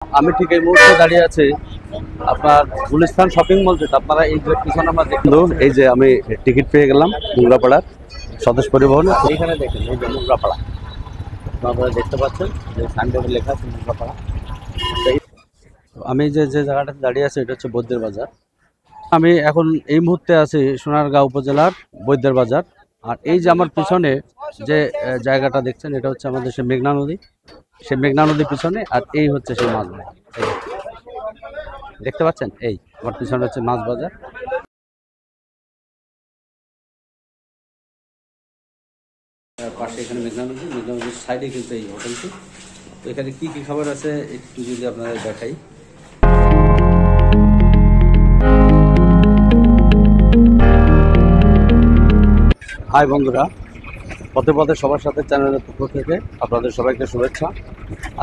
আমি ঠিক এই মুহূর্তে দাঁড়িয়ে আছি আপনার গুলিস্তান শপিং মল, যেটা আপনারা এই যে পিছনে আমরা দেখুন, এই যে আমি টিকিট পেয়ে গেলাম মুগরাপাড়ার স্বদেশ পরিবহনে। এইখানে দেখেন এই যে মুগরাপাড়া, আপনারা দেখতে পাচ্ছেন যে সাইনবোর্ডে লেখা আছে মুগরাপাড়া। আমি যে যে জায়গাটাতে দাঁড়িয়ে আছি এটা হচ্ছে বৈদ্যের বাজার। আমি এখন এই মুহূর্তে আছি সোনারগাঁও উপজেলার বৈদ্যের বাজার। আর এই যে আমার পিছনে যে জায়গাটা দেখছেন এটা হচ্ছে আমাদের সে মেঘনা নদী, সে মেঘনা নদীর পিছনে। আর এই হচ্ছে সেই মাছ বাজার, দেখতে পাচ্ছেন এই আমার পিছনে হচ্ছে মাছ বাজার। পাশে এখানে মেঘনা নদী, মেঘনা নদীর সাইডে কিন্তু এই হোটেলটি। তো এখানে কি কি খাবার আছে একটু যদি আপনাদের দেখাই। হাই বন্ধুরা, পথে পথে সবার সাথে চ্যানেলের পক্ষ থেকে আপনাদের সবাইকে শুভেচ্ছা।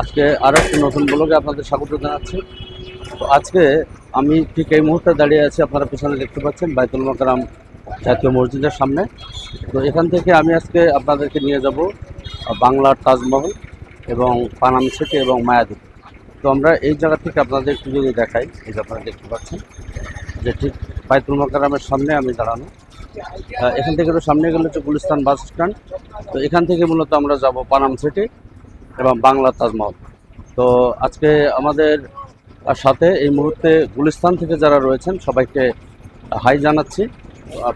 আজকে আরও একটি নতুন ব্লগে আপনাদের স্বাগত জানাচ্ছি। তো আজকে আমি ঠিক এই মুহূর্তে দাঁড়িয়ে আছি, আপনারা পিছনে দেখতে পাচ্ছেন বাইতুল মোকাররম জাতীয় মসজিদের সামনে। তো এখান থেকে আমি আজকে আপনাদেরকে নিয়ে যাব বাংলার তাজমহল এবং পানাম সিটি এবং মায়াদ্বীপ। তো আমরা এই জায়গা থেকে আপনাদের একটু যদি দেখাই, এই যে আপনারা দেখতে পাচ্ছেন যে ঠিক বাইতুল মোকাররমের সামনে আমি দাঁড়ানো। এখান থেকে তো সামনে গেলে হচ্ছে গুলিস্তান বাস স্ট্যান্ড। তো এখান থেকে মূলত আমরা যাব পানাম সিটি এবং বাংলার তাজমহল। তো আজকে আমাদের সাথে এই মুহূর্তে গুলিস্তান থেকে যারা রয়েছেন সবাইকে হাই জানাচ্ছি,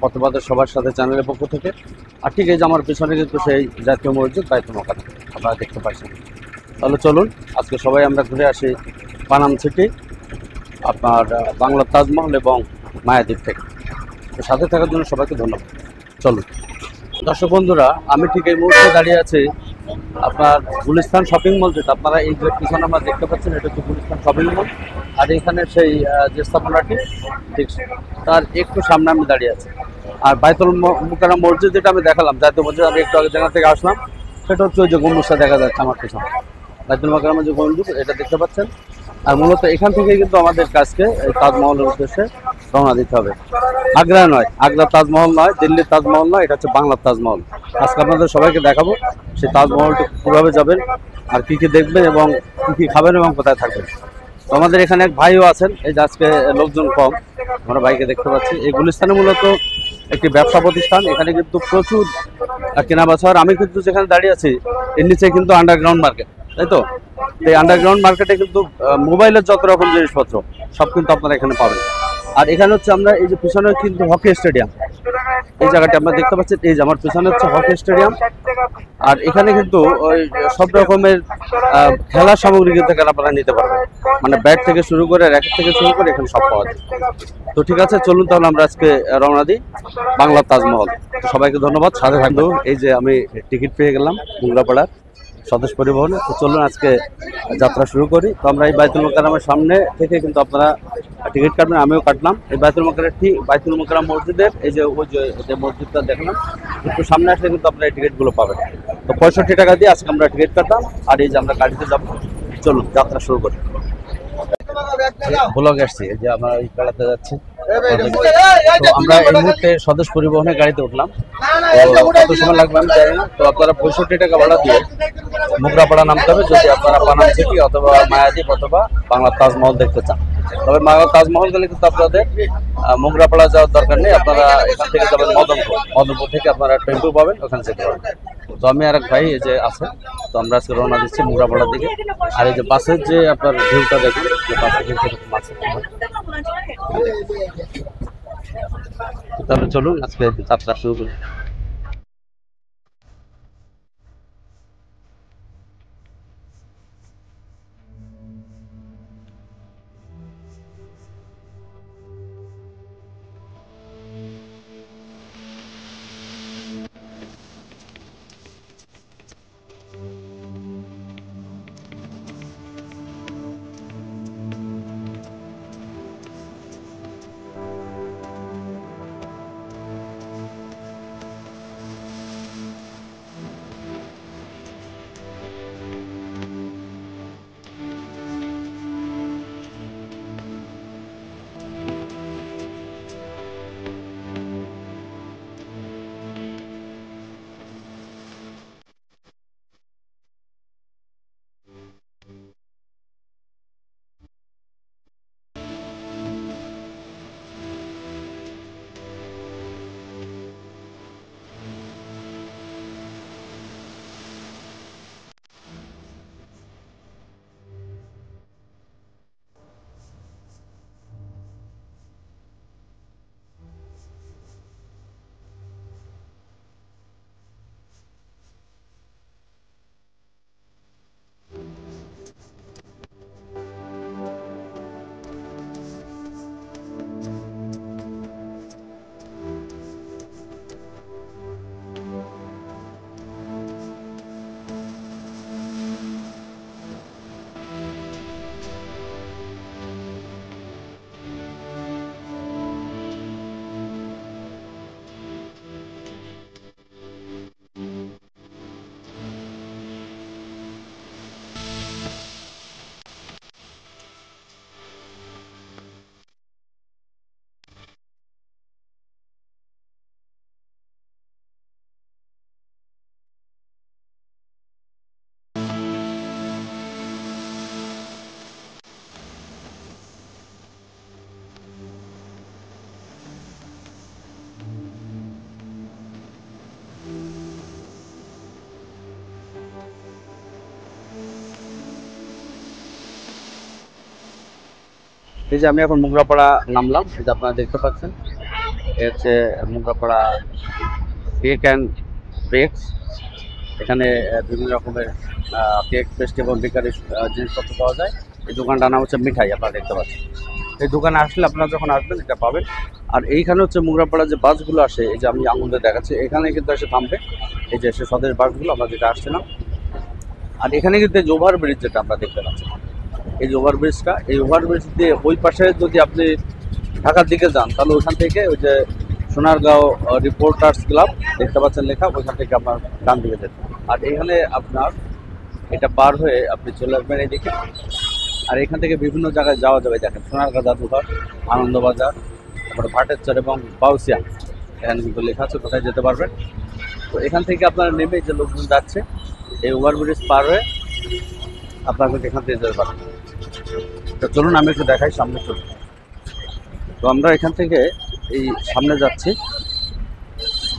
পথে সবার সাথে চ্যানেলের পক্ষ থেকে। আর ঠিক এই যে আমার পিছনে কিন্তু সেই জাতীয় মসজিদ বাইতুল মোকাররম আপনারা দেখতে পাচ্ছেন। তাহলে চলুন আজকে সবাই আমরা ঘুরে আসি পানাম সিটি, আপনার বাংলার তাজমহল এবং মায়াদ্বীপ থেকে। তো সাথে থাকার জন্য সবাইকে ধন্যবাদ। চলুন দর্শক বন্ধুরা, আমি ঠিক এই মুহূর্তে দাঁড়িয়ে আছি আপনার গুলিস্তান শপিং মল, যেটা আপনারা এই যে পিছনে আমরা দেখতে পাচ্ছেন এটা হচ্ছে গুলিস্তান শপিং মল। আর এখানে সেই যে স্থাপনাটি ঠিক তার একটু সামনে আমি দাঁড়িয়ে আছি। আর বাইতুল মোকাররম মসজিদ যেটা আমি দেখালাম, জাতীয় মসজিদ, আমি একটু আগে জায়গা থেকে আসলাম, সেটা হচ্ছে ওই যে গম্বুজটা দেখা যাচ্ছে আমার পিছনে, বাইতুল মোকাররমের যে গম্বুজ এটা দেখতে পাচ্ছেন। আর মূলত এখান থেকে কিন্তু আমাদের কাজকে এই তাজমহলের উদ্দেশ্যে রওনা দিতে হবে। আগ্রা নয়, আগ্রা তাজমহল নয়, দিল্লির তাজমহল নয়, এটা হচ্ছে বাংলার তাজমহল। আজকে আপনাদের সবাইকে দেখাবো সেই তাজমহলটি কীভাবে যাবেন আর কী কী দেখবেন এবং কী কী খাবেন এবং কোথায় থাকবেন। তো আমাদের এখানে এক ভাইও আছেন, এই যে আজকে লোকজন কম, আমরা ভাইকে দেখতে পাচ্ছি। এই গুলিস্তানে মূলত একটি ব্যবসা প্রতিষ্ঠান, এখানে কিন্তু প্রচুর কেনা বেচা। আর আমি কিন্তু যেখানে দাঁড়িয়ে আছি এর নিচে কিন্তু আন্ডারগ্রাউন্ড মার্কেট, তাই তো? এই আন্ডারগ্রাউন্ড মার্কেটে কিন্তু মোবাইলের যত রকম জিনিসপত্র সব কিন্তু আপনারা এখানে পাবেন। আর এখানে হচ্ছে আমরা এই যে পিছনে কিন্তু হকি স্টেডিয়াম, এই জায়গাটি আপনারা দেখতে পাচ্ছেন, এই যে আমার পিছনে হচ্ছে হকি স্টেডিয়াম। আর এখানে কিন্তু ওই সব রকমের খেলার সামগ্রী কিন্তু এখানে আপনারা নিতে পারবেন, মানে ব্যাট থেকে শুরু করে র্যাকেট থেকে শুরু করে এখানে সব পাওয়া যায়। তো ঠিক আছে, চলুন তাহলে আমরা আজকে রওনা দিই বাংলার তাজমহল। সবাইকে ধন্যবাদ, সাথে থাকবো। এই যে আমি টিকিট পেয়ে গেলাম মুগরাপাড়ার স্বদেশ পরিবহনে। তো চলুন আজকে যাত্রা শুরু করি। তো আমরা এই বাইতুল মোকাররমের সামনে থেকে কিন্তু আপনারা টিকিট কাটবেন, আমিও কাটলাম। এই বাইতুল মোকাররম ঠিক বাইতুল মোকাররম মসজিদের এই যে ওই যে মসজিদটা দেখলাম একটু সামনে আসলে কিন্তু আপনারা এই টিকিটগুলো পাবেন। তো 65 টাকা দিয়ে আজকে আমরা টিকিট কাটলাম। আর এই যে আমরা গাড়িতে যাবো, চলুন যাত্রা শুরু করি। ব্লগ আসছি, এই যে আমরা এই বেড়াতে যাচ্ছি। তো আমরা এই মুহূর্তে স্বদেশ পরিবহনের গাড়িতে উঠলাম। তো কত সময় লাগবে আমি জানি না। তো আপনারা 65 টাকা ভাড়া দিয়ে মুগরাপাড়া নামতে হবে যদি আপনারা পানাম সিটি অথবা মায়াদ্বীপ অথবা বাংলার তাজমহল দেখতে চান। তবে বাংলার তাজমহল গেলে কিন্তু আপনাদের মুগরাপাড়া যাওয়ার দরকার নেই, আপনারা এখান থেকে যাবেন মদনপুর। মদনপুর থেকে আপনারা টেম্পু পাবেন, ওখানে যেতে পারবেন। তো আমি আর এক ভাই এই যে আছে, তো আমরা আজকে রওনা দিচ্ছি মুগরাপাড়ার দিকে। আর এই যে বাসের যে আপনার ভিউটা দেখুন, যে বাসের ভিউ কিরকম আছে। তাহলে চলুন আজকে যাত্রা শুরু করি। এই যে আমি এখন মোগরাপাড়া নামলাম, এই যে আপনারা দেখতে পাচ্ছেন এ হচ্ছে মোগরাপাড়া কেক অ্যান্ড বেকস। এখানে বিভিন্ন রকমের কেক, পেস্ট্রি এবং বেকারি জিনিসপত্র পাওয়া যায়। এই দোকানটার নাম হচ্ছে মিঠাই, আপনারা দেখতে পাচ্ছেন। এই দোকানে আসলে আপনারা যখন আসবেন এটা পাবেন। আর এইখানে হচ্ছে মোগরাপাড়া যে বাসগুলো আসে, এই যে আমি আঙুলে দেখাচ্ছি, এখানে কিন্তু এসে থামবে। এই যে এসে স্বদেশ বাসগুলো আমরা যেটা আসছিলাম। আর এখানে কিন্তু এই যে ওভারব্রিজ যেটা আমরা দেখতে পাচ্ছি, এই যে ওভারব্রিজটা, এই ওভারব্রিজ দিয়ে ওই পাশে যদি আপনি ঢাকার দিকে যান তাহলে ওইখান থেকে ওই যে সোনারগাঁও রিপোর্টার্স ক্লাব দেখতে পাচ্ছেন লেখা, ওইখান থেকে আপনার ডান দিকে যেতে। আর এখানে আপনার এটা পার হয়ে আপনি চলে আসবেন এইদিকে। আর এখান থেকে বিভিন্ন জায়গায় যাওয়া যাবে। দেখেন সোনারগাঁ জাদুঘর, আনন্দবাজার, তারপরে ভাটেরচর এবং বাউসিয়া, এখানে কিন্তু লেখা আছে কোথায় যেতে পারবেন। তো এখান থেকে আপনারা নেমে যে লোকজন যাচ্ছে এই ওভারব্রিজ পার হয়ে আপনারা কিন্তু এখান থেকে যেতে পারবেন। তো চলুন আমি একটু দেখাই, সামনে চলুন। তো আমরা এখান থেকে এই সামনে যাচ্ছি।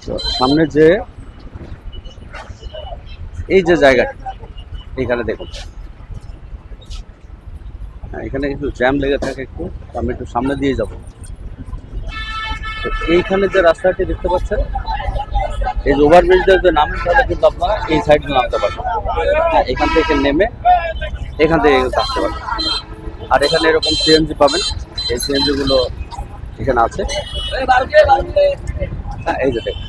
তো সামনে যে এই যে জায়গাটা, এইখানে দেখুন, হ্যাঁ এখানে একটু জ্যাম লেগে থাকে একটু, আমি একটু সামনে দিয়ে যাব। তো এইখানে যে রাস্তাটি দেখতে পাচ্ছেন, এই যে ওভারব্রিজের যে নামেন তাহলে কিন্তু আপনারা এই সাইডে নামতে পারবেন। হ্যাঁ এখান থেকে নেমে এখান থেকে কিন্তু আসতে পারবেন। আর এখানে এরকম সিএনজি পাবেন, এই সিএনজিগুলো এখানে আছে। হ্যাঁ এই যে দেখুন,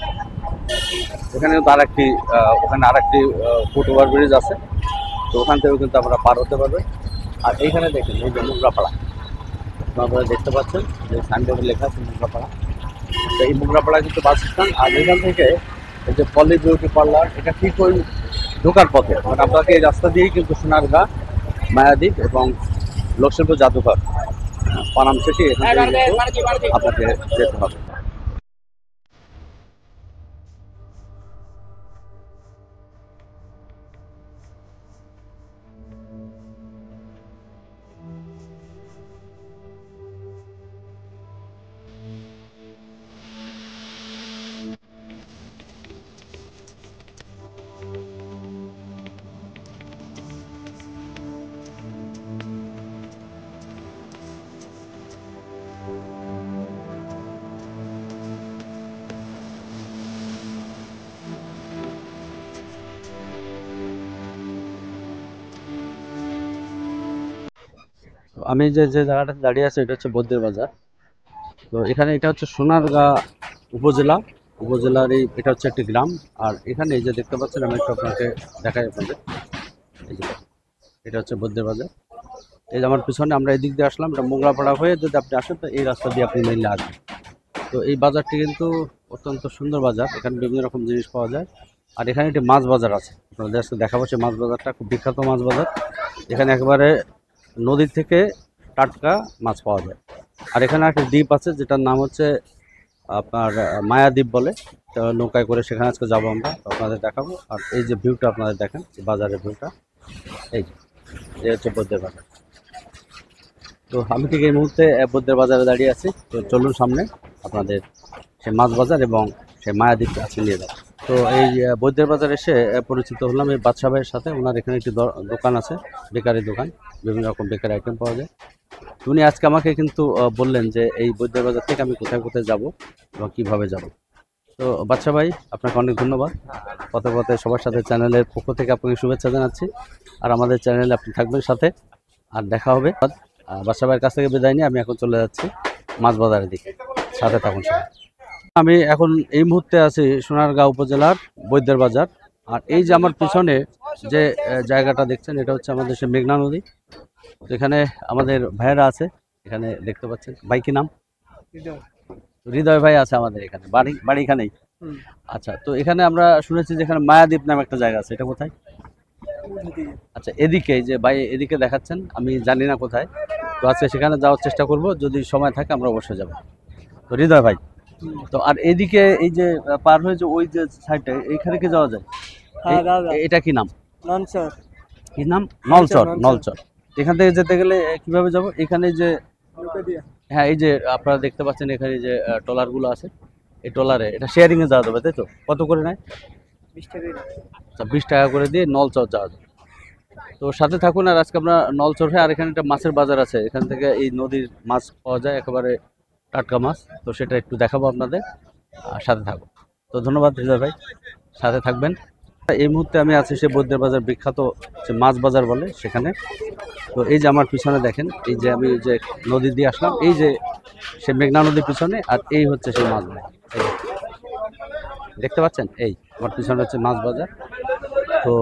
ওখানে কিন্তু আরেকটি ওখানে আরেকটি ফুট ওভারব্রিজ আছে। তো ওখান থেকেও কিন্তু আমরা পার হতে পারবেন। আর এইখানে দেখুন এই যে মোগরাপাড়া, আপনারা দেখতে পাচ্ছেন যে সাইনবোর্ডে লেখা আছে মোগরাপাড়া। তো এই মোগরাপাড়া কিন্তু বাস স্ট্যান্ড। আর এখান থেকে এই যে পলি বিউটি পার্লার, এটা ঠিক ওই ঢোকার পথে, মানে আপনাকে এই রাস্তা দিয়েই কিন্তু সোনারগাঁ, মায়াদ্বীপ এবং লক্ষ্মীপুর জাদুঘর, পানাম সিটি, এখান থেকে আপনাকে যেতে হবে। আমি যে যে জায়গাটাতে দাঁড়িয়ে আছি এটা হচ্ছে বদ্রের বাজার। তো এখানে এটা হচ্ছে সোনারগাঁ উপজেলা, উপজেলারই এটা হচ্ছে একটি গ্রাম। আর এখানে এই যে দেখতে পাচ্ছেন, আমি একটু আপনাকে দেখাই আপনাদের, এই যে এটা হচ্ছে বদ্রের বাজার। এই যে আমার পিছনে আমরা এদিক দিয়ে আসলাম, এটা মোগরাপাড়া হয়ে যদি আপনি আসেন তো এই রাস্তা দিয়ে আপনি মেনলে আসবেন। তো এই বাজারটি কিন্তু অত্যন্ত সুন্দর বাজার, এখানে বিভিন্ন রকম জিনিস পাওয়া যায়। আর এখানে একটি মাছ বাজার আছে, আপনাদের আজকে দেখাবো। সেই মাছ বাজারটা খুব বিখ্যাত মাছ বাজার। এখানে একেবারে নদীর থেকে টাটকা মাছ পাওয়া যায়। আর এখানে একটা দ্বীপ আছে যেটার নাম হচ্ছে আপনার মায়াদ্বীপ বলে। তো নৌকায় করে সেখানে আজকে যাবো আমরা, তো আপনাদের দেখাবো। আর এই যে ভিউটা আপনাদের দেখেন, বাজারের ভিউটা, এই যে হচ্ছে বদ্রের বাজার। তো আমি ঠিক এই মুহূর্তে বদ্রের বাজারে দাঁড়িয়ে আছি। তো চলুন সামনে আপনাদের সেই মাছ বাজার এবং সেই মায়াদ্বীপ আজকে নিয়ে যাবো। তো এই বৈদ্যের বাজার এসে পরিচিত হলাম এই বাদশা ভাইয়ের সাথে। ওনার এখানে একটি দোকান আছে, বেকারি দোকান, বিভিন্ন রকম বেকারি আইটেম পাওয়া যায়। উনি আজকে আমাকে কিন্তু বললেন যে এই বৈদ্যের বাজার থেকে আমি কোথায় কোথায় যাব এবং কীভাবে যাব। তো বাদশা ভাই, আপনাকে অনেক ধন্যবাদ। পথে পথে সবার সাথে চ্যানেলের পক্ষ থেকে আপনাকে শুভেচ্ছা জানাচ্ছি। আর আমাদের চ্যানেলে আপনি থাকবেন সাথে, আর দেখা হবে। বাদশা ভাইয়ের কাছ থেকে বিদায় নিয়ে আমি এখন চলে যাচ্ছি মাছ বাজারের দিকে, সাথে থাকুন সবাই। আমি এখন এই মুহূর্তে আছি সোনারগাঁও উপজেলার বৈদ্যের বাজার। আর এই যে আমার পিছনে যে জায়গাটা দেখছেন, এটা হচ্ছে আমাদের সে মেঘনা নদী। তো এখানে আমাদের ভাইয়েরা আছে, এখানে দেখতে পাচ্ছেন। ভাই কি নাম? হৃদয় ভাই আছে আমাদের এখানে, বাড়ি বাড়ি এখানেই। আচ্ছা, তো এখানে আমরা শুনেছি যে এখানে মায়াদ্বীপ নামে একটা জায়গা আছে, এটা কোথায়? আচ্ছা, এদিকে এই যে ভাই এদিকে দেখাচ্ছেন, আমি জানি না কোথায়। তো আজকে সেখানে যাওয়ার চেষ্টা করব, যদি সময় থাকে আমরা অবশ্যই যাব। তো হৃদয় ভাই, তো আর এদিকে এই যে পার হয়ে যে ওই যে সাইডটা, এইখানে কি যাওয়া যায়? এটা কি নাম? নলচর। কি নাম? নলচর। নলচর। এখান থেকে যেতে গেলে কিভাবে যাব? এখানে যে হ্যাঁ, এই যে আপনারা দেখতে পাচ্ছেন এখানে যে ট্রলারগুলো আছে, এই ট্রলারে এটা শেয়ারিং এ যাওয়া যাবে, তাই তো? কত করে নেয়? 20 টাকা। আচ্ছা, 20 টাকা করে দিয়ে নলচর যাওয়া যাবে। তো সাথে থাকুন। আর আজকে আমরা নলচর হয়ে, আর এখানে একটা মাছের বাজার আছে, এখান থেকে এই নদীর মাছ পাওয়া যায়, একেবারে টাটকা মাছ। তো সেটা একটু দেখাবো আপনাদের, আর সাথে থাকুন। তো ধন্যবাদ হৃদয় ভাই, সাথে থাকবেন। এই মুহূর্তে আমি আছি সে বৈদ্যের বাজার, বিখ্যাত যে মাছ বাজার বলে সেখানে। তো এই যে আমার পিছনে দেখেন, এই যে আমি যে নদী দিয়ে আসলাম, এই যে সে মেঘনা নদীর পিছনে, আর এই হচ্ছে সেই মাছ বাজার। দেখতে পাচ্ছেন, এই আমার পিছনে হচ্ছে মাছ বাজার। তো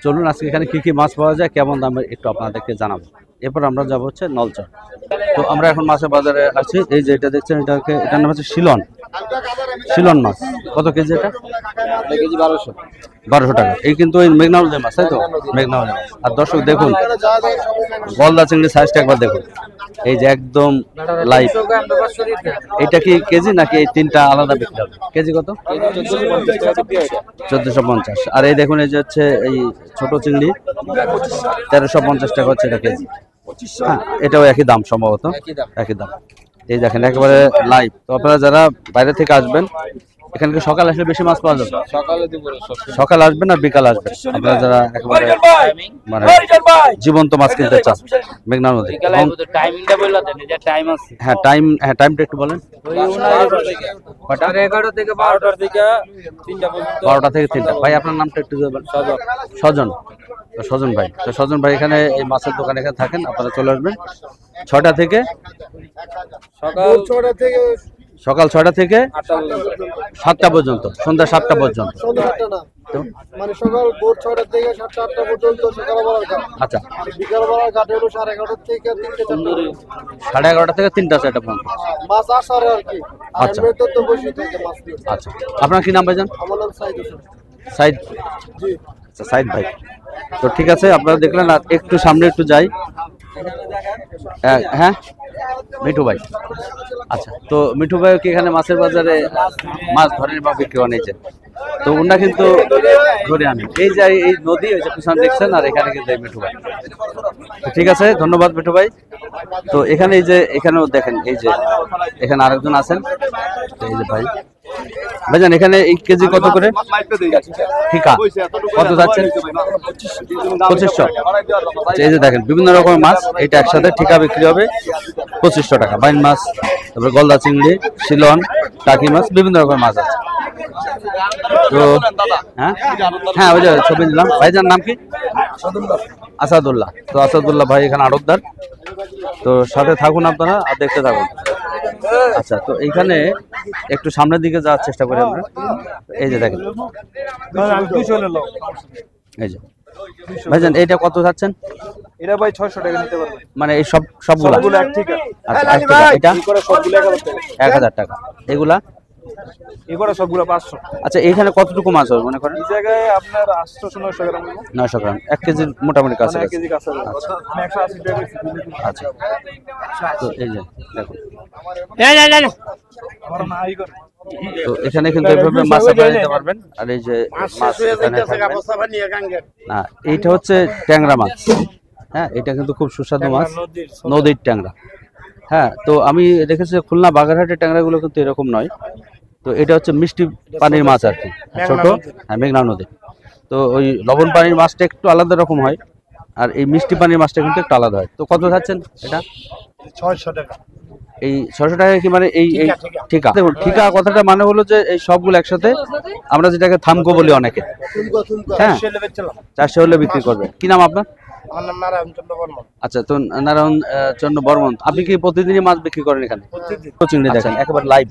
চলুন আজকে এখানে কি কি মাছ পাওয়া যায়, কেমন দামে একটু আপনাদেরকে জানাবো। এরপর আমরা যাবো হচ্ছে নলচর। তো আমরা এখন মাছের বাজারে আছি। এই যে এটা দেখছেন, এটার নাম হচ্ছে শিলন। শিলন মাছ কত কেজি? এটা কেজি 1200। 1200 টাকা। এই কিন্তু ওই মেঘনা নদীর মাছ, তাই তো? মেঘনা নদীর মাছ। আর দর্শক দেখুন গলদা চিংড়ির সাইজটা একবার দেখুন, এই যে একদম লাইভ। এটা কি কেজি নাকি এই তিনটা আলাদা বিক্রি হবে? কেজি কত? 1450। আর এই দেখুন, এই যে হচ্ছে এই ছোট চিংড়ি 1350 টাকা হচ্ছে এটা কেজি। হ্যাঁ, এটাও একই দাম সম্ভবত, একই দাম। এই দেখেন একেবারে লাইভ। তো আপনারা যারা বাইরে থেকে আসবেন, এখানকে সকাল আসলে বেশি মাছ পাওয়া যাবে। সকাল আসবেন আর বিকাল আসবেন আপনারা যারা একেবারে মানে জীবন্ত মাছ কিনতে চান মেঘনা নদী। হ্যাঁ টাইমটা একটু বলেন। 11টা থেকে 12টার দিকে 12টা থেকে 3টা। ভাই আপনার নামটা একটু বলবেন। সজন। তো সজন ভাই, তো সজন ভাই এখানে এই মাছের দোকানে এখানে থাকেন, আপনারা চলে আসবেন 6টা থেকে সকাল 6টা থেকে 7টা পর্যন্ত, সন্ধ্যা 7টা পর্যন্ত। মানে সকাল ভোর 6টা থেকে 7টা 8টা পর্যন্ত সকালবেলার ঘাট। আচ্ছা, বিকালবেলার ঘাট হলো 11:30 থেকে 3টা 11:30 থেকে 3টা 4টা পর্যন্ত মাছ আসার আর কি। আর আচ্ছা। এমনিতে তো বসে থাকে মাছ নিয়ে। আচ্ছা, আপনার কি নাম ভাইজান? আমার নাম সাইদ হোসেন। সাইদ। জি। আচ্ছা, সাইদ ভাই। তো ঠিক আছে, আপনারা দেখলেন। আর একটু সামনে একটু যাই। হ্যাঁ, মিঠু ভাই। আচ্ছা, তো মিঠু ভাই কি এখানে মাছের বাজারে মাছ ধরেন বা বিক্রি বানিয়েছেন? তো ওনারা কিন্তু ধরে আনেন। এই যে এই নদী, ওই যে পিছনে দেখছেন, আর এখানে কিন্তু এই মিঠু ভাই। ঠিক আছে, ধন্যবাদ মিঠু ভাই। তো এখানে এই যে এখানেও দেখেন, এই যে এখানে আরেকজন আছেন, এই যে ভাই। ভাইজান এখানে এই কেজি কত করে? ঠিকা কত যাচ্ছেন? 2500। এই যে দেখেন বিভিন্ন রকমের মাছ, এটা একসাথে ঠিকা বিক্রি হবে 2500 টাকা। বাইন মাছ, তারপরে গলদা চিংড়ি, শিলন, টাকি মাছ, বিভিন্ন রকমের মাছ আছে। তো হ্যাঁ ওই যে ছবি দিলাম। ভাইজান নাম কি? আসাদুল্লাহ। তো আসাদুল্লাহ ভাই এখানে আড়তদার। তো সাথে থাকুন আপনারা আর দেখতে থাকুন। আচ্ছা, তো এইখানে একটু সামনের দিকে যাওয়ার চেষ্টা করি আমরা। এই যে দেখেন, এই যে ভাইজান এইটা কত যাচ্ছেন? এটা ভাই 600 টাকা নিতে পারবেন। মানে এই সবগুলা? আচ্ছা, এটা 1000 টাকা। এগুলা এগুলো সবগুলো 500। আচ্ছা, এখানে কতটুকু মাছ হবে মনে করেন? এই জায়গায় আপনার 800-900 গ্রাম। 900 গ্রাম, 1 কেজির মোটামুটি কাছে। 1 কেজি কাছে। আমি 180 টাকা দিচ্ছি। আচ্ছা, তো এই যে দেখুন, আমার মা এই করে। তো এখানে কিন্তু এইভাবে মাছ আপনারা নিতে পারবেন। আর এই যে মাছ এখানে না, এইটা হচ্ছে ট্যাংরা মাছ। হ্যাঁ, এটা কিন্তু খুব সুস্বাদু মাছ, নদীর ট্যাংরা। হ্যাঁ, তো আমি দেখেছি খুলনা বাগেরহাটের ট্যাংরাগুলো কিন্তু এরকম নয়। তো এটা হচ্ছে মিষ্টি পানির মাছ আর কি, ছোট। হ্যাঁ, মেঘনা নদী। তো ওই লবণ পানির মাছটা একটু আলাদা রকম হয়, আর এই মিষ্টি পানির মাছটা কিন্তু একটু আলাদা হয়। তো কত যাচ্ছেন এটা? 600 টাকা। এই 600 টাকা কি মানে এই ঠিকা? দেখুন, ঠিকা কথাটা মানে হলো যে এই সবগুলো একসাথে, আমরা যেটাকে থামকো বলি অনেকে। হ্যাঁ, 400 হলে বিক্রি করবে। কি নাম আপনার? আমার নাম নারায়ণ চন্দ্র বর্মন। আচ্ছা, তো নারায়ণ চন্দ্র বর্মন, আপনি কি প্রতিদিনই মাছ বিক্রি করেন এখানে? চিংড়ি দেখেন একেবারে লাইভ,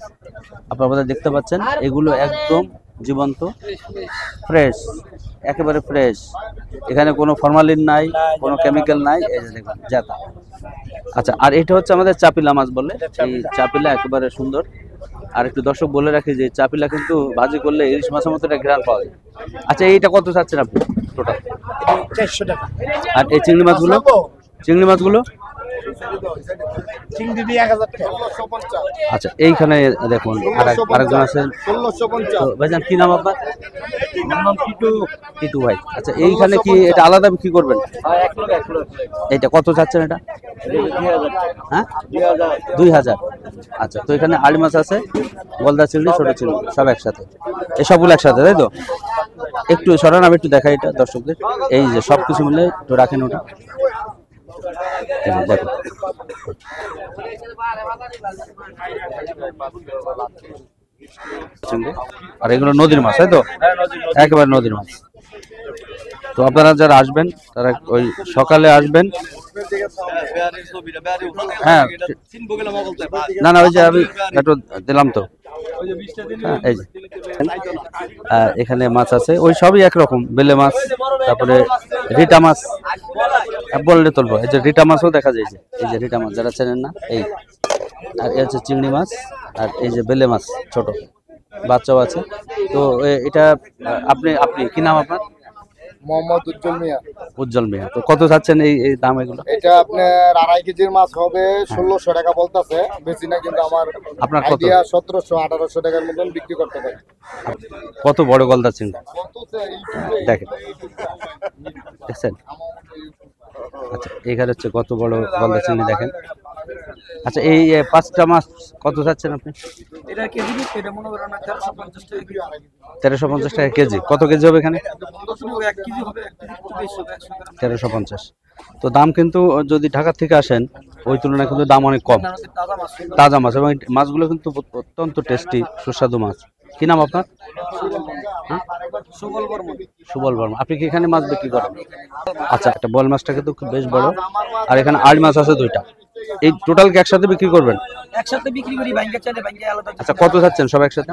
আপনারা দেখতে পাচ্ছেন। এগুলো একদম জীবন্ত, ফ্রেশ, একেবারে ফ্রেশ। এখানে কোনো ফরমালিন নাই, কোনো কেমিক্যাল নাই। এই যে দেখুন জাতা। আচ্ছা, আর এটা হচ্ছে আমাদের চাপিলা মাছ বলে। এই চাপিলা একেবারে সুন্দর। আর একটু দর্শক বলে রাখি যে চাপিলা কিন্তু ভাজি করলে ইলিশ মাছের মতো একটা ঘ্রাণ পাওয়া যায়। আচ্ছা, এইটা কত চাচ্ছেন আপনি টোটাল? 400 টাকা। আর এই চিংড়ি মাছগুলো? চিংড়ি মাছগুলো চিংড়ি দিয়ে 1000 টাকা। আচ্ছা, এইখানে দেখুন আরেকজন আছেন। তো ভাইজান কি নাম আপনার? নাম কিটু। টিটু ভাই। আচ্ছা, এইখানে কি এটা আলাদা বিক্রি করবেন? এইটা কত চাচ্ছেন এটা? হ্যাঁ, 2000। আচ্ছা, তো এখানে আড়ি মাছ আছে, গলদা চিংড়ি, ছোট চিংড়ি, সব একসাথে। এই সবগুলো একসাথে, তাই তো? একটু সরান, আমি একটু দেখাই এটা দর্শকদের। এই যে সব কিছু মিলে একটু রাখেন ওটা, এই যে দেখো। আর এগুলো নদীর মাছ, তাই তো? একেবারে নদীর মাছ। তো আপনারা যারা আসবেন তারা ওই সকালে আসবেন। হ্যাঁ, না না, ওই যে আমি একটু দিলাম তো। হ্যাঁ, এই যে এখানে মাছ আছে, ওই সবই একরকম, বেলে মাছ, তারপরে রিটা মাছ বললে তুলবো। এই যে রিটা মাছও দেখা যায়, এই যে রিটা মাছ যারা চেনেন না, এই আর এই হচ্ছে চিংড়ি মাছ, আর এই যে বেলে মাছ ছোট বাচ্চাও আছে। তো এটা আপনি আপনি কি নাম আপনার? মোহাম্মদ উজ্জ্বল মিয়া। উজ্জ্বল মিয়া। তো কত চাচ্ছেন এই দাম এগুলো? এটা আপনার 2.5 কেজির মাছ হবে 1600 টাকা বলতেছে, বেশি না, কিন্তু আমার আপনার কত? আইডিয়া 1700-1800 টাকার মতন বিক্রি করতে পারি। কত বড় গলদা চিংড়ি দেখেন, দেখছেন? আচ্ছা, এখানে হচ্ছে কত বড় গলদা চিংড়ি দেখেন। আচ্ছা, এই 5টা মাছ কত চাচ্ছেন আপনি? এটা কেজি এটা মনে করেন 1350 টাকা। 1350 টাকা কেজি। কত কেজি হবে এখানে? 1 কেজি হবে, 1 কেজি একটু বেশি হবে, 1350। তো দাম কিন্তু যদি ঢাকা থেকে আসেন ওই তুলনায় কিন্তু দাম অনেক কম। তাজা মাছ। তাজা মাছ, এবং এই মাছগুলো কিন্তু অত্যন্ত টেস্টি, সুস্বাদু মাছ। কি নাম আপনার? হ্যাঁ, সুবল বর্মন। সুবল বর্মা। আপনি কি এখানে মাছ বিক্রি করেন? আচ্ছা, একটা বল মাছটা কিন্তু খুব বেশ বড়, আর এখানে আড় মাছ আছে 2টা। এই টোটাল কি একসাথে বিক্রি করবেন? একসাথে বিক্রি করি, ভাঙ্গা চাইলে ভাঙ্গা আলাদা। আচ্ছা, কত চাচ্ছেন সব একসাথে?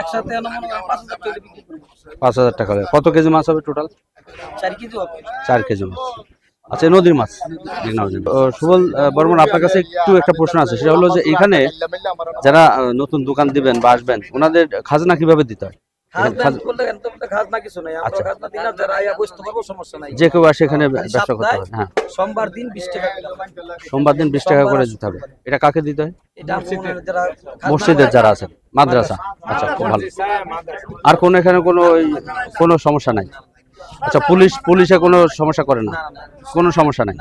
একসাথে মনে করেন 5000 টাকা বিক্রি করব। 5000 টাকা হবে। কত কেজি মাছ হবে টোটাল? 4 কেজি হবে। 4 কেজি মাছ। আচ্ছা, নদীর মাছ। সুবল বর্মন, আপনার কাছে একটু একটা প্রশ্ন আছে, সেটা হলো যে এখানে যারা নতুন দোকান দিবেন বা আসবেন, ওনাদের খাজনা কিভাবে দিতে হয়? খাজনা কিছু নাই, আমরা খাজনা দিনা যারা আয়া বসতে পারবো, সমস্যা নাই। যে কেউ আসে এখানে ব্যবসা করতে পারে। হ্যাঁ, সোমবার দিন 20 টাকা। সোমবার দিন 20 টাকা করে দিতে হবে। এটা কাকে দিতে হয়? এটা যারা মসজিদের যারা আছেন, মাদ্রাসা। আচ্ছা, খুব ভালো। আর কোনো এখানে কোনো সমস্যা নাই? আচ্ছা, পুলিশে কোনো সমস্যা করে না? কোনো সমস্যা নাই।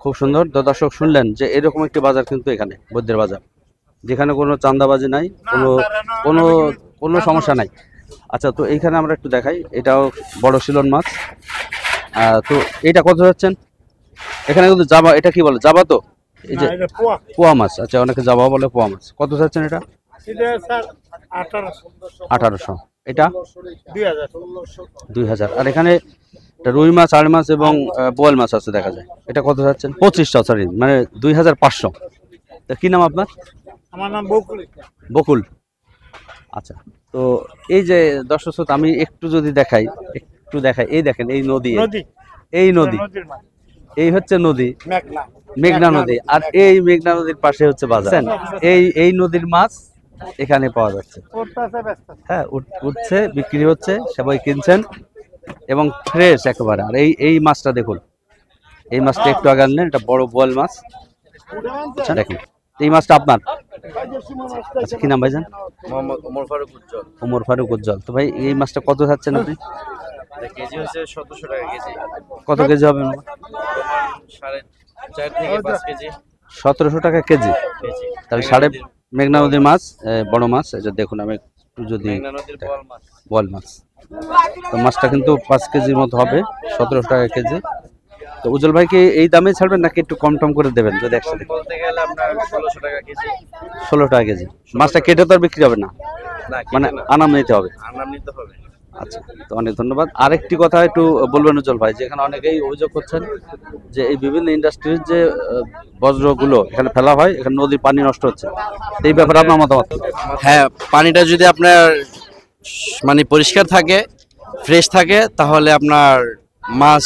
খুব সুন্দর। তো দর্শক শুনলেন যে এরকম একটি বাজার কিন্তু এখানে বৈদ্যের বাজার, যেখানে কোনো চাঁদাবাজি নাই, কোনো সমস্যা নাই। আচ্ছা, তো এইখানে আমরা একটু দেখাই, এটাও বড় শিলন মাছ। তো এটা কত যাচ্ছেন? এখানে কিন্তু জাবা, এটা কি বলে, জাবা? তো এই যে পোয়া মাছ। আচ্ছা, অনেকে জাবা বলে, পোয়া মাছ। কত যাচ্ছেন এটা? 1800। এটা 2000। আর এখানে রুই মাছ, আড় মাছ এবং বোয়াল মাছ আছে দেখা যায়। এটা কত যাচ্ছেন? 2500, সরি, মানে 2500। তা কি নাম আপনার? আমার নাম বকুল। বকুল। আচ্ছা, তো এই যে দর্শক, আমি একটু যদি দেখাই, এই দেখেন, এই নদী, এই হচ্ছে নদী, মেঘনা নদী। আর এই মেঘনা নদীর পাশে হচ্ছে বাজার। এই নদীর মাছ এখানে পাওয়া যাচ্ছে। হ্যাঁ, উঠছে, বিক্রি হচ্ছে, সবাই কিনছেন, এবং ফ্রেশ একেবারে। আর এই মাছটা দেখুন, এই মাছটা একটু আগে আনলেন, এটা বড় বোয়াল মাছ। আচ্ছা, দেখুন, এই মাছটা আপনার? আচ্ছা, কি নাম ভাইজান? মোহাম্মদ ওমর ফারুক উজ্জ্বল। ওমর ফারুক উজ্জ্বল। তো ভাই, এই মাছটা কত চাচ্ছেন আপনি? কেজি হচ্ছে 1700 টাকা কেজি। কত কেজি হবে? 4.5 থেকে 5 কেজি। 1700 টাকা কেজি। তাহলে মেঘনা নদীর মাছ, বড় মাছ। এই যে দেখুন, আমি একটু যদি বোয়াল মাছ, তো মাছটা কিন্তু 5 কেজির মতো হবে, 1700 টাকা কেজি। তো উজ্জ্বল ভাই কি এই দামে ছাড়বেন নাকি একটু কম টম করে দেবেন? যদি একসাথে বলতে গেলে আপনার 1600 টাকা কেজি। 16 টাকা কেজি। মাছটা কেটে তো আর বিক্রি হবে না, মানে আনাম নিতে হবে। আনাম নিতে হবে। আচ্ছা, তো অনেক ধন্যবাদ। আরেকটি কথা একটু বলবেন উজ্জ্বল ভাই, যে এখানে অনেকেই অভিযোগ করছেন যে এই বিভিন্ন ইন্ডাস্ট্রির যে বজ্রগুলো এখানে ফেলা হয়, এখানে নদীর পানি নষ্ট হচ্ছে। এই ব্যাপারে আপনার মতামত? হ্যাঁ, পানিটা যদি আপনার মানে পরিষ্কার থাকে, ফ্রেশ থাকে, তাহলে আপনার মাছ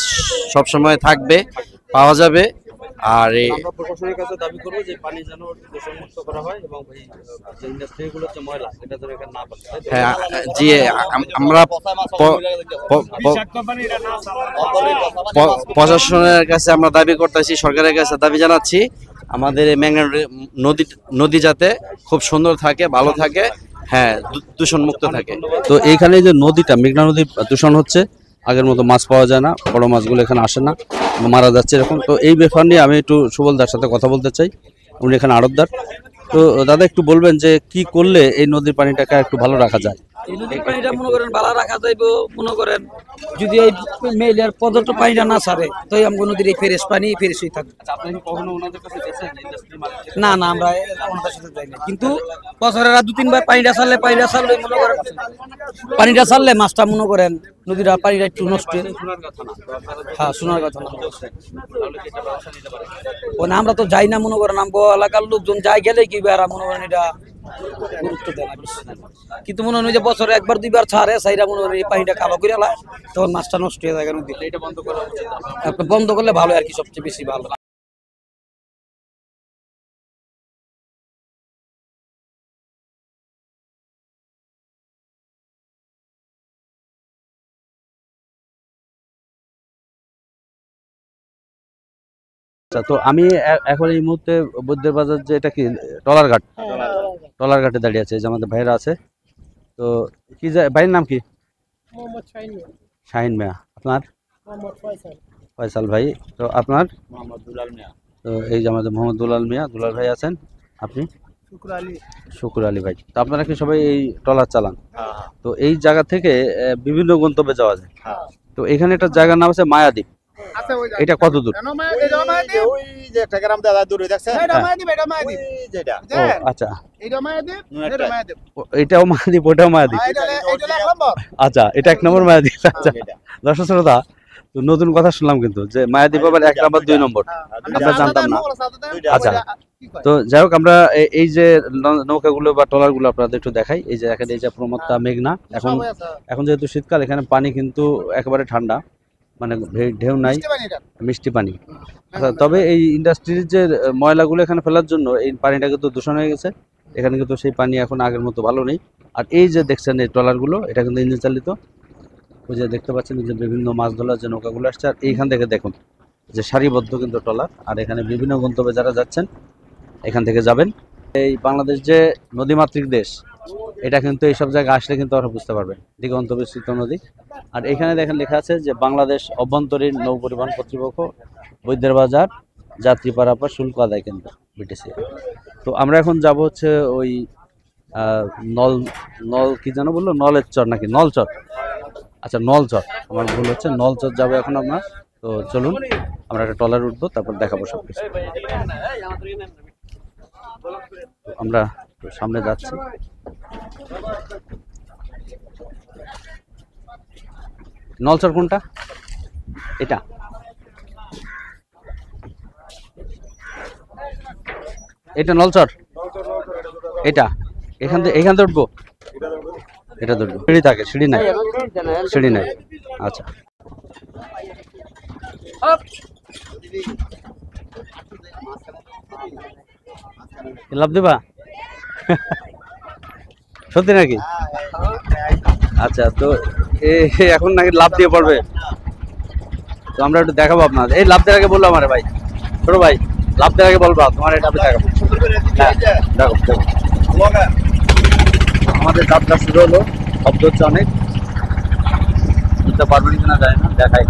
সবসময় থাকবে, পাওয়া যাবে। আর এই আমরা প্রশাসনের কাছে দাবি করব যে পানি যেন দূষণমুক্ত করা হয়, এবং এই যে ইন্ডাস্ট্রিগুলোর যে ময়লা, এটা যেন এখানে না পড়ে। হ্যাঁ, জি, আমরা প্রশাসনের কাছে আমরা দাবি করতেছি, সরকারের কাছে দাবি জানাচ্ছি, আমাদের এই মেঘনা নদী যাতে খুব সুন্দর থাকে, ভালো থাকে, হ্যাঁ, দূষণমুক্ত থাকে। তো এইখানে যে নদীটা, মেঘনা নদী দূষণ হচ্ছে, আগের মতো মাছ পাওয়া যায় না, বড় মাছগুলো এখানে আসে না, মারা যাচ্ছে এরকম। তো এই ব্যাপার নিয়ে আমি একটু সুবলদার সাথে কথা বলতে চাই, উনি এখানে আড়তদার। তো দাদা, একটু বলবেন যে কি করলে এই নদীর পানিটাকে একটু ভালো রাখা যায়? এই নদীর পানিটা মনে করেন ভালো রাখা যাইবো, মনে করেন যদি এই মেইলের পর্যন্ত পানিটা না ছাড়ে তো আমাদের নদীর এই ফ্রেশ পানি ফ্রেশ হয়ে থাকবে। আচ্ছা, আপনি কি কখনো ওনাদের কাছে গেছেন ইন্ডাস্ট্রি মালিক? না না, আমরা আমাদের সাথে যাই না, কিন্তু বছরের 2-3 বার পানিটা ছাড়লে মনে করেন পানিটা ছাড়লে মাছটা মনে করেন নদীর পানিটা একটু নষ্ট হয়। শোনার কথা না তো আপনারা যে হ্যাঁ, শোনার কথা না। বলছেন, তাহলে কি এটা ব্যবস্থা নিতে পারে? মানে আমরা তো যাই না, মনে করেন আমগো এলাকার লোকজন যাই গেলে কি বেড়া মনে করেন এটা গুরুত্ব দেয় না বেশি। কিন্তু মনে হয় যে বছরে 1-2 বার ছাড়ে সাইরা মনে করেন এই পানিটা কালো করে আলায়, তখন মাছটা নষ্ট হয়ে যায় নদীতে। এটা বন্ধ করা উচিত। বন্ধ করলে ভালো আর কি, সবচেয়ে বেশি ভালো। আচ্ছা, তো আমি এখন এই মুহূর্তে বৈদ্যের বাজার যে এটা কি টলার ঘাট, টলার ঘাটে দাঁড়িয়ে আছে, এই যে আমাদের ভাইরা আছে। তো কি ভাইয়ের নাম কি? মোহাম্মদ শাহিন মিয়া। শাহিন মিয়া। আপনার? মোহাম্মদ ফয়সাল। ফয়সাল ভাই। তো আপনার? মোহাম্মদ দুলাল মিয়া। তো এই যে আমাদের মোহাম্মদ দুলাল মিয়া, দুলাল ভাই আছেন। আপনি? শুক্র আলী। শুকুর আলী ভাই। তো আপনারা কি সবাই এই ট্রলার চালান? তো এই জায়গা থেকে বিভিন্ন গন্তব্যে যাওয়া যায়। তো এখানে একটা জায়গার নাম আছে মায়াদ্বীপ। আচ্ছা, ওই এটা কত দূর? কেন মায়াদ্বীপ? এটা মায়াদ্বীপ। ওই যে একটা গ্রাম দাদা দূরে দেখছেন, এটা মায়াদ্বীপ, এটা মায়াদ্বীপ। ওই যেটা ও আচ্ছা, এটা মায়াদ্বীপ, এটা মায়াদ্বীপ। এটাও মায়াদ্বীপ, ওটাও মায়াদ্বীপ। এটা 1 নম্বর। আচ্ছা, এটা 1 নম্বর মায়াদ্বীপ। আচ্ছা দর্শক শ্রোতা, তো নতুন কথা শুনলাম কিন্তু যে মায়াদ্বীপ আবার 1 নম্বর 2 নম্বর। আমরা জানতাম না। আচ্ছা, তো যাই হোক, আমরা এই যে নৌকাগুলো বা ট্রলারগুলো আপনাদের একটু দেখাই। এই যে এখানে এই যে প্রমত্তা, মেঘনা। এখন যেহেতু শীতকাল, এখানে পানি কিন্তু একেবারে ঠান্ডা, মানে ঢেউ নাই, মিষ্টি পানি। আচ্ছা, তবে এই ইন্ডাস্ট্রির যে ময়লাগুলো এখানে ফেলার জন্য এই পানিটা কিন্তু দূষণ হয়ে গেছে। এখানে কিন্তু সেই পানি এখন আগের মতো ভালো নেই। আর এই যে দেখছেন এই ট্রলারগুলো, এটা কিন্তু ইঞ্জিন চালিত। ওই যে দেখতে পাচ্ছেন যে বিভিন্ন মাছ ধরার যে নৌকাগুলো আসছে, আর এইখান থেকে দেখুন যে সারিবদ্ধ কিন্তু ট্রলার। আর এখানে বিভিন্ন গন্তব্যে যারা যাচ্ছেন এখান থেকে যাবেন। এই বাংলাদেশ যে নদীমাতৃক দেশ, এটা কিন্তু এইসব জায়গায় আসলে কিন্তু আমরা বুঝতে পারবেন, দিগন্ত বিস্তৃত নদী। আর এখানে দেখেন লেখা আছে যে বাংলাদেশ অভ্যন্তরীণ নৌ পরিবহন কর্তৃপক্ষ, বৈদ্যের বাজার যাত্রী পারাপার শুল্ক আদায় কেন্দ্র, বিটিসি। তো আমরা এখন যাব হচ্ছে ওই নল কি যেন বললো, নলের চর নাকি নলচর? আচ্ছা, নলচর, আমার ভুল হচ্ছে, নলচর যাবো এখন আমরা। তো চলুন আমরা একটা ট্রলার উঠবো, তারপর দেখাবো সব কিছু। আমরা সামনে যাচ্ছি। নলচর কোনটা? এটা? এটা নলচর? এটা এখান থেকে উঠবো? এটা উঠবো। সিঁড়ি থাকে? সিঁড়ি নাই, সিঁড়ি নাই। আচ্ছা, লাভ দেবা? সত্যি নাকি? আচ্ছা, তো এখন নাকি লাভ দিয়ে পড়বে? তো আমরা একটু দেখাবো আপনার। এই লাভ দেওয়ার আগে বললো আমার ভাই, ছোট ভাই, লাভ দেওয়ার আগে বলবো তোমার, এটা আমি দেখাবো। হ্যাঁ, দেখো দেখো, আমাদের যাত্রা শুরু হলো। শব্দ হচ্ছে অনেক, বুঝতে পারবেন কিনা জানি না, দেখাই।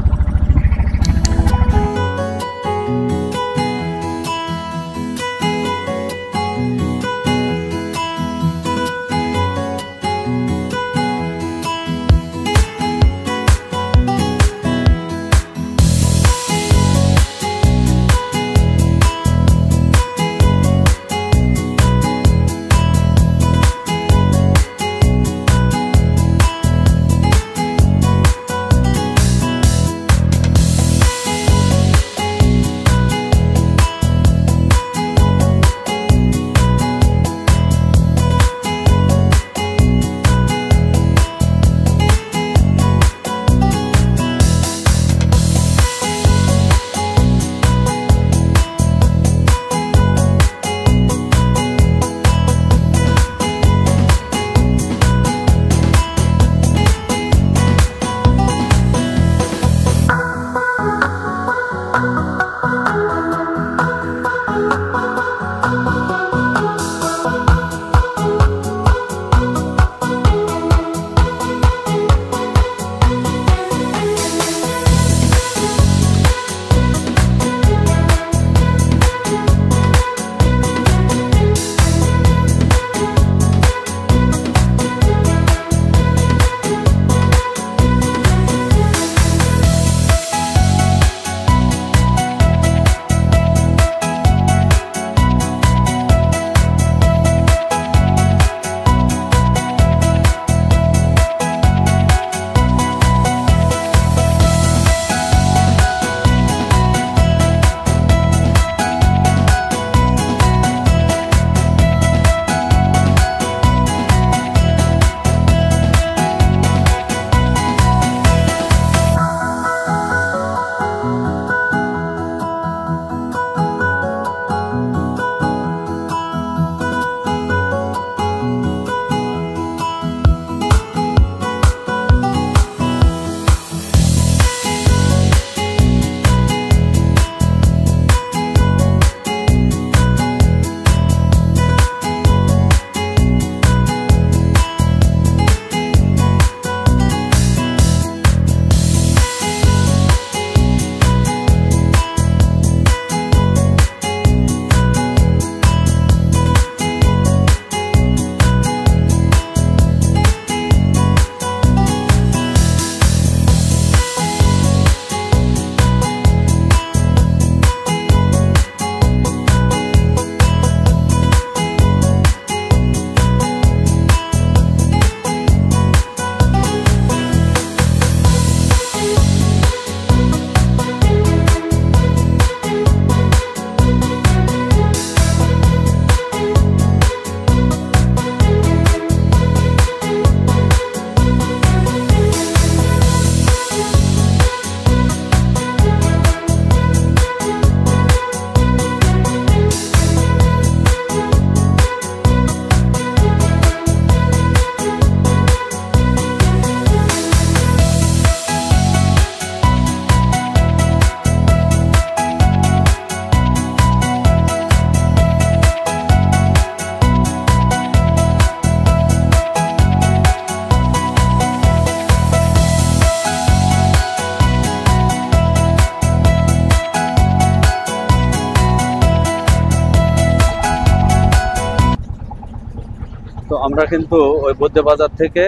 আমরা কিন্তু ওই বৌদ্ধ বাজার থেকে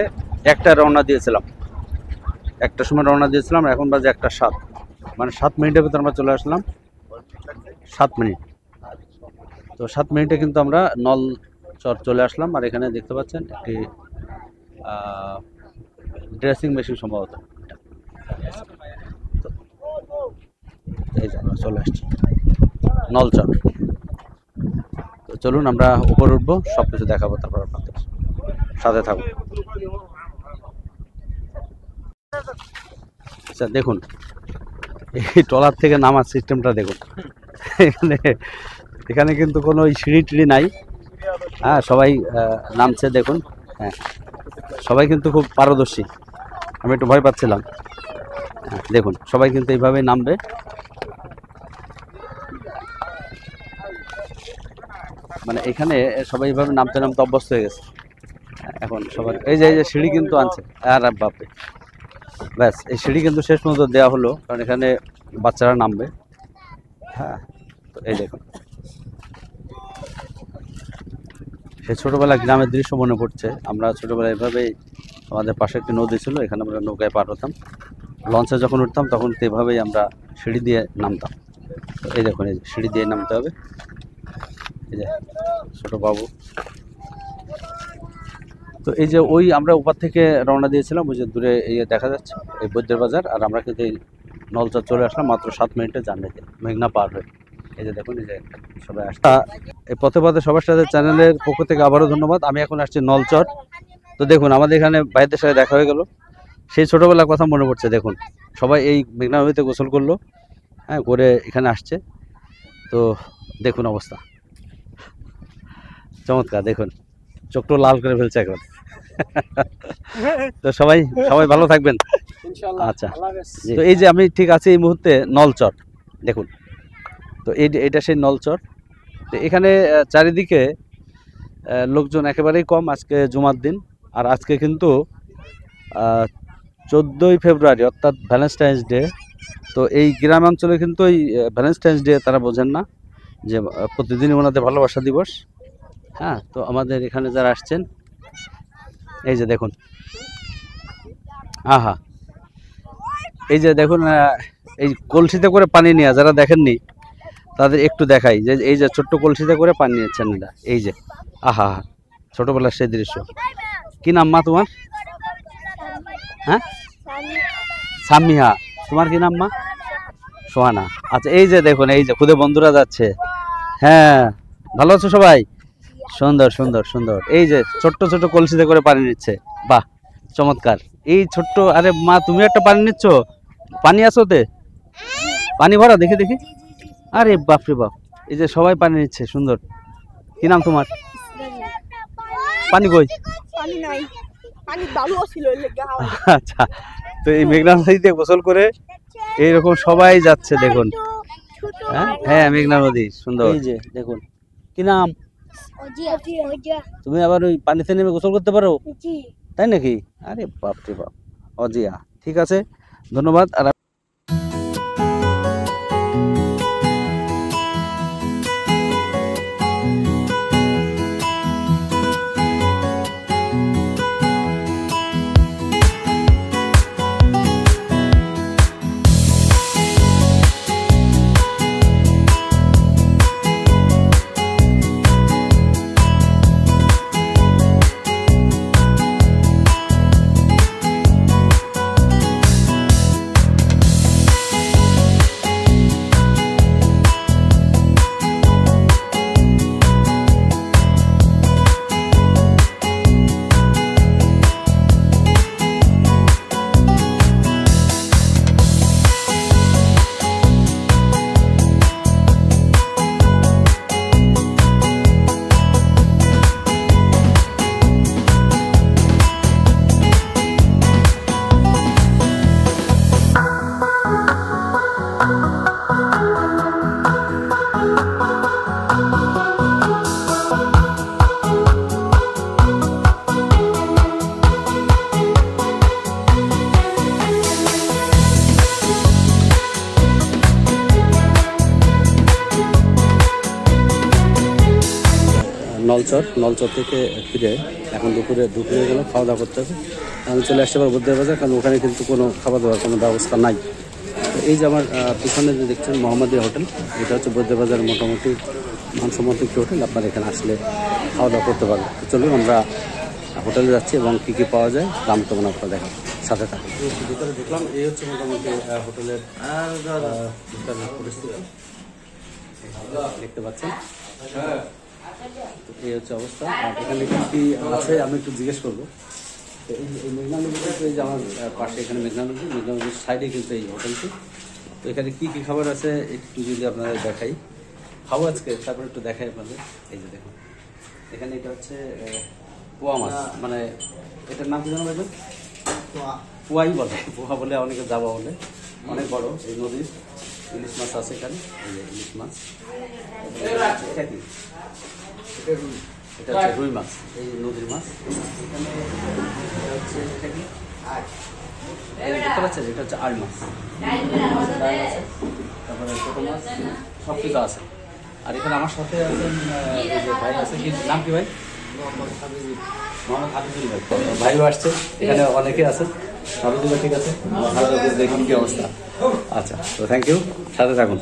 একটা রওনা দিয়েছিলাম, একটা সময় রওনা দিয়েছিলাম, এখন বাজে 1:07, মানে 7 মিনিটের ভিতরে আমরা চলে আসলাম। 7 মিনিট, তো 7 মিনিটে কিন্তু আমরা নলচর চলে আসলাম। আর এখানে দেখতে পাচ্ছেন একটি ড্রেসিং মেশিন সম্ভবত, তো এই যে আমরা চলে আসছি নলচর। তো চলুন আমরা উপরে উঠবো, সব কিছু দেখাবো, তারপর আপনাদের সাথে থাকুন। আচ্ছা দেখুন, এই ট্রলার থেকে নামার সিস্টেমটা দেখুন। এখানে এখানে কিন্তু কোনো সিঁড়ি টিড়ি নাই, হ্যাঁ সবাই নামছে দেখুন। হ্যাঁ সবাই কিন্তু খুব পারদর্শী, আমি একটু ভয় পাচ্ছিলাম। হ্যাঁ দেখুন সবাই কিন্তু এইভাবেই নামবে। মানে এখানে সবাই এইভাবে নামতে নামতে অভ্যস্ত হয়ে গেছে এখন সবার। এই যে সিঁড়ি কিন্তু আনছে, আর বাপরে, ব্যাস এই সিঁড়ি কিন্তু শেষ পর্যন্ত দেওয়া হলো, কারণ এখানে বাচ্চারা নামবে। হ্যাঁ তো এই দেখুন, সেই ছোটোবেলায় গ্রামের দৃশ্য মনে পড়ছে। আমরা ছোটোবেলায় এভাবেই, আমাদের পাশে একটি নদী ছিল, এখানে আমরা নৌকায় পার হতাম, লঞ্চে যখন উঠতাম তখন তো এভাবেই আমরা সিঁড়ি দিয়ে নামতাম। তো এই দেখুন, এই যে সিঁড়ি দিয়ে নামতে হবে। এই যে ছোটো বাবু, তো এই যে ওই আমরা উপর থেকে রওনা দিয়েছিলাম, ওই যে দূরে এই দেখা যাচ্ছে এই বৌদ্ধের বাজার। আর আমরা কিন্তু এই নলচর চলে আসলাম মাত্র 7 মিনিটের জার্নিতে, মেঘনা পার হয়ে। এই যে দেখুন, এই যে সবাই আসছে। এই পথে পথে সবার সাথে চ্যানেলের পক্ষ থেকে আবারও ধন্যবাদ। আমি এখন আসছি নলচর। তো দেখুন আমাদের এখানে ভাইদের সাথে দেখা হয়ে গেল, সেই ছোটোবেলার কথা মনে পড়ছে। দেখুন সবাই এই মেঘনা নদীতে গোসল করলো, হ্যাঁ করে এখানে আসছে। তো দেখুন অবস্থা চমৎকার, দেখুন চোখটা লাল করে ফেলছে এখন। তো সবাই ভালো থাকবেন, আচ্ছা। তো এই যে আমি ঠিক আছি এই মুহূর্তে নলচর, দেখুন। তো এটা সেই নলচর। তো এখানে চারিদিকে লোকজন একেবারেই কম, আজকে জুমার দিন। আর আজকে কিন্তু 14ই ফেব্রুয়ারি, অর্থাৎ ভ্যালেন্টাইন্স ডে। তো এই গ্রামাঞ্চলে কিন্তু এই ভ্যালেন্টাইন্স ডে তারা বোঝেন না, যে প্রতিদিনই ওনাদের ভালোবাসা দিবস। হ্যাঁ তো আমাদের এখানে যারা আসছেন, এই যে দেখুন, আহা, এই যে দেখুন, এই কলসিতে করে পানি নিয়ে, যারা দেখেননি তাদের একটু দেখাই, যে এই যে ছোট্ট কলসিতে করে পানি নিচ্ছেন এরা। এই যে আহা, ছোটবেলার সেই দৃশ্য। কি নাম মা তোমার? হ্যাঁ সামিহা। তোমার কি নাম মা? সোহানা। আচ্ছা এই যে দেখুন, এই যে খুদে বন্ধুরা যাচ্ছে। হ্যাঁ ভালো আছো সবাই? সুন্দর সুন্দর সুন্দর। এই যে ছোট্ট ছোট্ট কলসিতে করে পানি নিচ্ছে, বাহ চমৎকার। এই ছোট্ট, আরে মা তুমি একটা পানি নিচ্ছ? পানি আছে ওতে? পানি ভরা, দেখি দেখি। আরে বাপরে বাপ, এই যে সবাই পানি নিচ্ছে, সুন্দর। কি নাম তোমার? পানি কই? পানি নাই, পানি বালু ছিল। আচ্ছা, তো এই মেঘনা নদীতে গোসল করে এইরকম সবাই যাচ্ছে দেখুন। হ্যাঁ মেঘনা নদী সুন্দর। এই যে দেখুন, কি নাম? তুমি আবার ওই পানিতে নেমে গোসল করতে পারো, তাই নাকি? আরে বাপরে বাপ, অজিয়া। ঠিক আছে, ধন্যবাদ। আর নলচর থেকে ফিরে এখন দুপুরে গেলাম, খাওয়া দাওয়া করতে হবে। আমি চলে আসতে পারবো বুদ্ধের বাজার, কারণ ওখানে কিন্তু কোনো খাবার দাবার কোনো ব্যবস্থা নাই। তো এই যে আমার পিছনে যে দেখছেন মোহাম্মদিয়া হোটেল, এটা হচ্ছে বুদ্ধের বাজার মোটামুটি মানসম্মত একটি হোটেল। আপনারা এখানে আসলে খাওয়া দাওয়া করতে পারবেন। তো চলুন আমরা হোটেলে যাচ্ছি এবং কী কী পাওয়া যায় দাম কেমন আপনারা দেখেন, সাথে থাকুন। ভিতরে দেখলাম এই হচ্ছে মোটামুটি হোটেলের ভিতরের পরিস্থিতি দেখতে পাচ্ছেন। এই হচ্ছে অবস্থা। আর এখানে কী কী আছে আমি একটু জিজ্ঞেস করবো। তো এই মেঘনা নদী কিন্তু এই যে আমার পাশে এখানে মেঘনা নদীর সাইডে কিন্তু এই হোটেলটি। তো এখানে কী কী খাবার আছে একটু যদি আপনাদের দেখাই, খাবো আজকে, তারপরে একটু দেখাই আপনাদের। এই যে দেখুন এখানে এটা হচ্ছে পোয়া মাছ, মানে এটার নাম কি জানো ভাই? পোয়াই বলে, পোয়া বলে, অনেকে যাবা বলে, অনেক বড় এই নদীর। ইলিশ মাছ আছে এখানে, এই যে ইলিশ মাছ। এটা কি? এটা হচ্ছে রুই মাছ, এই নদীর মাছ। এখানে এটা হচ্ছে এটা কি? দেখতে পাচ্ছেন, এটা হচ্ছে আড় মাছ। তারপরে ছোটো মাছ, সব কিছু আছে। আর এখানে আমার সাথে আছেন ভাই আছে, কি নাম কি ভাই? মোহাম্মদ হাফিজুল ভাই। ভাইও আসছে, এখানে অনেকে আছে। হাফিজুল ভাই ঠিক আছে, দেখুন কি অবস্থা। আচ্ছা, তো থ্যাংক ইউ, সাথে থাকুন।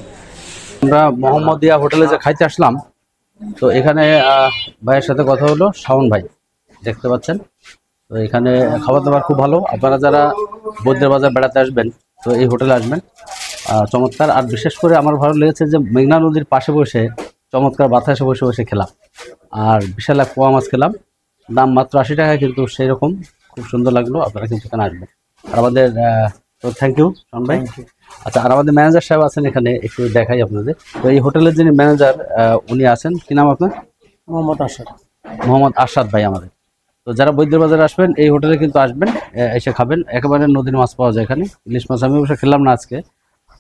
আমরা মোহাম্মদিয়া হোটেলে যে খাইতে আসলাম, তো এখানে ভাইয়ের সাথে কথা হলো, শাওন ভাই দেখতে পাচ্ছেন। তো এখানে খাবার দাবার খুব ভালো। আপনারা যারা বুদ্ধের বাজার বেড়াতে আসবেন তো এই হোটেলে আসবেন, চমৎকার। আর বিশেষ করে আমার ভালো লেগেছে যে মেঘনা নদীর পাশে বসে চমৎকার বাতাসে বসে বসে খেলাম, আর বিশাল এক পোয়া মাছ খেলাম। দাম মাত্র 80 টাকা, কিন্তু সেই রকম খুব সুন্দর লাগলো। আপনারা কিন্তু এখানে আসবেন। আর আমাদের তো থ্যাংক ইউ শাওন ভাই। আচ্ছা, আর আমাদের ম্যানেজার সাহেব আছেন এখানে, একটু দেখাই আপনাদের। তো এই হোটেলের যিনি ম্যানেজার উনি আছেন, কি নাম আপনার? মোহাম্মদ আরশাদ ভাই আমাদের। তো যারা বৈদ্যের বাজারে আসবেন এই হোটেলে কিন্তু আসবেন, এসে খাবেন। একেবারে নদীর মাছ পাওয়া যায় এখানে, ইলিশ মাছ। আমি অবশ্য খেলাম না আজকে,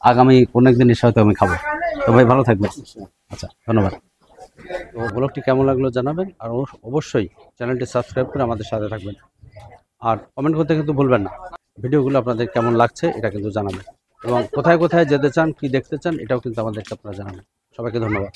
আগামী কোনো একদিন এসে হয়তো আমি খাবো। তো ভাই ভালো থাকবেন। আচ্ছা, ধন্যবাদ। তো ব্লগটি কেমন লাগলো জানাবেন, আর অবশ্যই চ্যানেলটি সাবস্ক্রাইব করে আমাদের সাথে থাকবেন। আর কমেন্ট করতে কিন্তু ভুলবেন না। ভিডিওগুলো আপনাদের কেমন লাগছে এটা কিন্তু জানাবেন, এবং কোথায় কোথায় যেতে চান, কি দেখতে চান এটাও কিন্তু আমাদেরকে আপনারা জানাবেন। সবাইকে ধন্যবাদ।